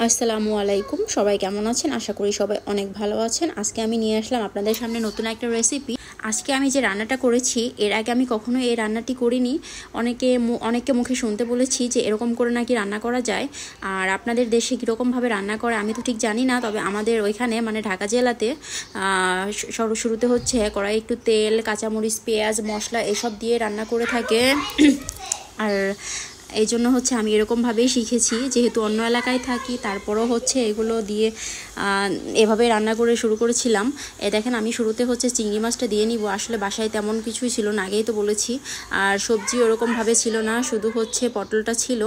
আসসালামু আলাইকুম, সবাই কেমন আছেন? আশা করি সবাই অনেক ভালো আছেন। আজকে আমি নিয়ে আসলাম আপনাদের সামনে নতুন একটা রেসিপি। আজকে আমি যে রান্নাটা করেছি, এর আগে আমি কখনো এই রান্নাটি করিনি। অনেককে মুখে শুনতে বলেছি যে এরকম করে নাকি রান্না করা যায়। আর আপনাদের দেশে কীরকমভাবে রান্না করে আমি তো ঠিক জানি না, তবে আমাদের ওইখানে মানে ঢাকা জেলাতে শুরুতে হচ্ছে কড়াই একটু তেল, কাঁচামরিচ, পেঁয়াজ, মশলা এসব দিয়ে রান্না করে থাকে। আর এই জন্য হচ্ছে আমি এরকমভাবেই শিখেছি, যেহেতু অন্য এলাকায় থাকি। তারপরও হচ্ছে এগুলো দিয়ে এভাবে রান্না করে শুরু করেছিলাম। দেখেন, আমি শুরুতে হচ্ছে চিংড়ি মাছটা দিয়ে নিব। আসলে বাসায় তেমন কিছুই ছিল না, আগেই তো বলেছি। আর সবজি ওরকমভাবে ছিল না, শুধু হচ্ছে পটলটা ছিল।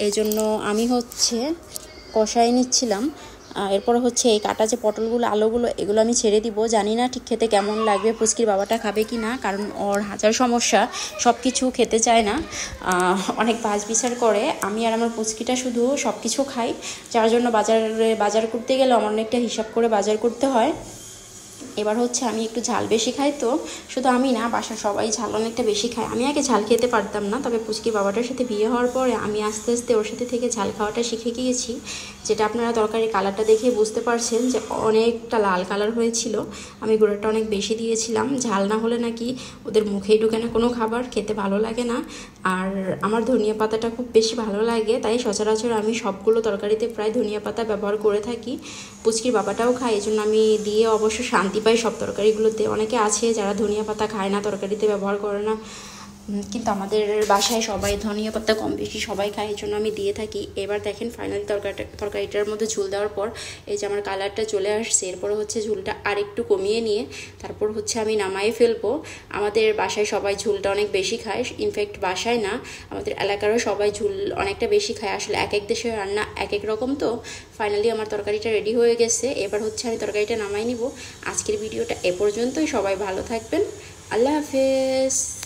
এই জন্য আমি হচ্ছে কষায় নিচ্ছিলাম। এরপর হচ্ছে এই কাটা যে পটলগুলো, আলুগুলো, এগুলো আমি ছেড়ে দিব। জানি না ঠিক খেতে কেমন লাগবে, পুচকির বাবাটা খাবে কি না, কারণ ওর হাজার সমস্যা, সব কিছু খেতে চায় না, অনেক বাছ বিচার করে। আমি আর আমার পুচকিটা শুধু সব কিছু খাই, যার জন্য বাজার করতে গেলে আমার অনেকটা হিসাব করে বাজার করতে হয়। এবার হচ্ছে আমি একটু ঝাল বেশি খাই, তো শুধু আমি না, বাসার সবাই ঝাল অনেকটা বেশি খায়। আমি আগে ঝাল খেতে পারতাম না, তবে পুচকির বাবাটার সাথে বিয়ে হওয়ার পরে আমি আস্তে আস্তে ওর সাথে থেকে ঝাল খাওয়াটা শিখে গিয়েছি। যেটা আপনারা তরকারি কালারটা দেখে বুঝতে পারছেন যে অনেকটা লাল কালার হয়েছিল। আমি গুঁড়োটা অনেক বেশি দিয়েছিলাম। ঝাল না হলে নাকি ওদের মুখেই ঢুকে না কোনো খাবার, খেতে ভালো লাগে না। আর আমার ধনিয়া পাতাটা খুব বেশি ভালো লাগে, তাই সচরাচর আমি সবগুলো তরকারিতে প্রায় ধনিয়া পাতা ব্যবহার করে থাকি। পুচকির বাবাটাও খায়, এই জন্য আমি দিয়ে অবশ্য শান্তি পাই সব তরকারিগুলোতে। অনেকে আছে যারা ধনিয়া পাতা খায় না, তরকারিতে ব্যবহার করে না, কিন্তু আমাদের বাসায় সবাই ধনিয়া পাতা কম বেশি সবাই খায়, এই জন্য আমি দিয়ে থাকি। এবার দেখেন, ফাইনালি তরকারিটার মধ্যে ঝোল দেওয়ার পর এই যে আমার কালারটা চলে আসছে। এরপরে হচ্ছে ঝোলটা আর একটু কমিয়ে নিয়ে তারপর হচ্ছে আমি নামাই ফেলবো। আমাদের বাসায় সবাই ঝোলটা অনেক বেশি খায়, ইনফ্যাক্ট বাসায় না, আমাদের এলাকারও সবাই ঝোল অনেকটা বেশি খায়। আসলে এক এক দেশের রান্না এক এক রকম। তো ফাইনালি আমার তরকারিটা রেডি হয়ে গেছে। এবার হচ্ছে আমি তরকারিটা নামাই নিব। আজকের ভিডিওটা এ পর্যন্তই। সবাই ভালো থাকবেন। আল্লাহ হাফেজ।